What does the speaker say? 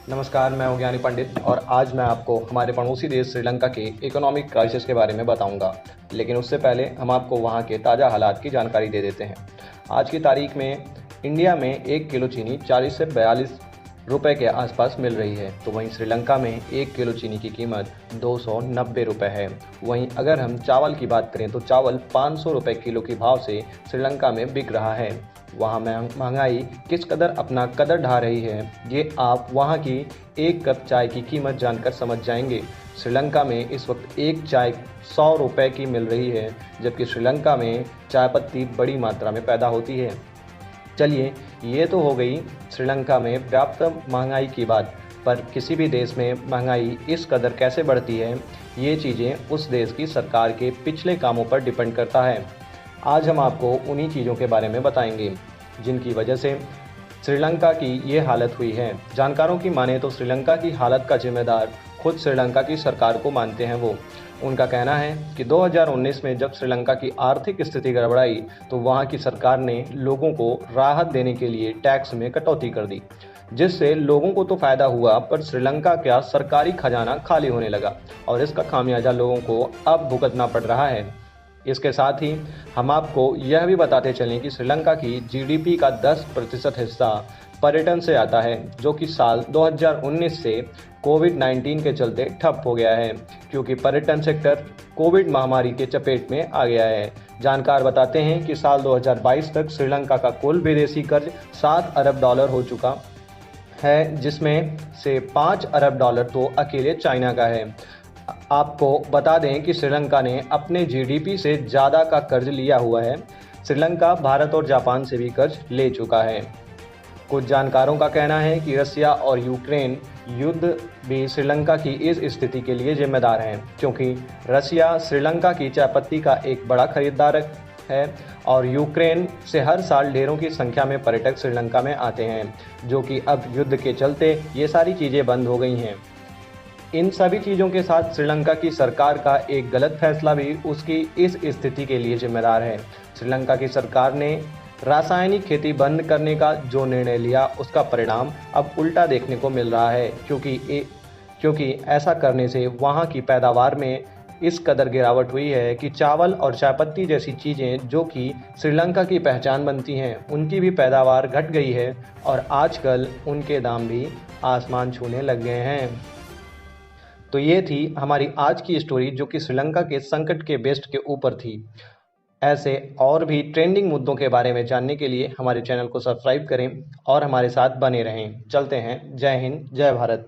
नमस्कार, मैं हूं ज्ञानी पंडित और आज मैं आपको हमारे पड़ोसी देश श्रीलंका के इकोनॉमिक क्राइसिस के बारे में बताऊंगा। लेकिन उससे पहले हम आपको वहां के ताज़ा हालात की जानकारी दे देते हैं। आज की तारीख में इंडिया में 1 किलो चीनी 40 से 42 रुपए के आसपास मिल रही है, तो वहीं श्रीलंका में 1 किलो चीनी की कीमत 290 रुपये है। वहीं अगर हम चावल की बात करें तो चावल 500 रुपये किलो के भाव से श्रीलंका में बिक रहा है। वहाँ महंगाई किस कदर अपना कदर ढा रही है, ये आप वहाँ की एक कप चाय की कीमत जानकर समझ जाएंगे। श्रीलंका में इस वक्त एक चाय 100 रुपये की मिल रही है, जबकि श्रीलंका में चाय पत्ती बड़ी मात्रा में पैदा होती है। चलिए, ये तो हो गई श्रीलंका में व्याप्त महंगाई की बात, पर किसी भी देश में महंगाई इस कदर कैसे बढ़ती है, ये चीज़ें उस देश की सरकार के पिछले कामों पर डिपेंड करता है। आज हम आपको उन्हीं चीज़ों के बारे में बताएंगे जिनकी वजह से श्रीलंका की ये हालत हुई है। जानकारों की माने तो श्रीलंका की हालत का जिम्मेदार खुद श्रीलंका की सरकार को मानते हैं वो। उनका कहना है कि 2019 में जब श्रीलंका की आर्थिक स्थिति गड़बड़ाई तो वहाँ की सरकार ने लोगों को राहत देने के लिए टैक्स में कटौती कर दी, जिससे लोगों को तो फ़ायदा हुआ, पर श्रीलंका का सरकारी खजाना खाली होने लगा और इसका खामियाजा लोगों को अब भुगतना पड़ रहा है। इसके साथ ही हम आपको यह भी बताते चलें कि श्रीलंका की जीडीपी का 10% हिस्सा पर्यटन से आता है, जो कि साल 2019 से कोविड-19 के चलते ठप हो गया है, क्योंकि पर्यटन सेक्टर कोविड महामारी के चपेट में आ गया है। जानकार बताते हैं कि साल 2022 तक श्रीलंका का कुल विदेशी कर्ज $7 अरब हो चुका है, जिसमें से $5 अरब तो अकेले चाइना का है। आपको बता दें कि श्रीलंका ने अपने जीडीपी से ज़्यादा का कर्ज लिया हुआ है। श्रीलंका भारत और जापान से भी कर्ज ले चुका है। कुछ जानकारों का कहना है कि रसिया और यूक्रेन युद्ध भी श्रीलंका की इस स्थिति के लिए जिम्मेदार हैं, क्योंकि रसिया श्रीलंका की चायपत्ती का एक बड़ा खरीदार है और यूक्रेन से हर साल ढेरों की संख्या में पर्यटक श्रीलंका में आते हैं, जो कि अब युद्ध के चलते ये सारी चीज़ें बंद हो गई हैं। इन सभी चीज़ों के साथ श्रीलंका की सरकार का एक गलत फैसला भी उसकी इस स्थिति के लिए जिम्मेदार है। श्रीलंका की सरकार ने रासायनिक खेती बंद करने का जो निर्णय लिया, उसका परिणाम अब उल्टा देखने को मिल रहा है, क्योंकि ऐसा करने से वहाँ की पैदावार में इस कदर गिरावट हुई है कि चावल और चायपत्ती जैसी चीज़ें जो कि श्रीलंका की पहचान बनती हैं, उनकी भी पैदावार घट गई है और आजकल उनके दाम भी आसमान छूने लग गए हैं। तो ये थी हमारी आज की स्टोरी, जो कि श्रीलंका के संकट के बेस्ट के ऊपर थी। ऐसे और भी ट्रेंडिंग मुद्दों के बारे में जानने के लिए हमारे चैनल को सब्सक्राइब करें और हमारे साथ बने रहें। चलते हैं। जय हिंद, जय भारत।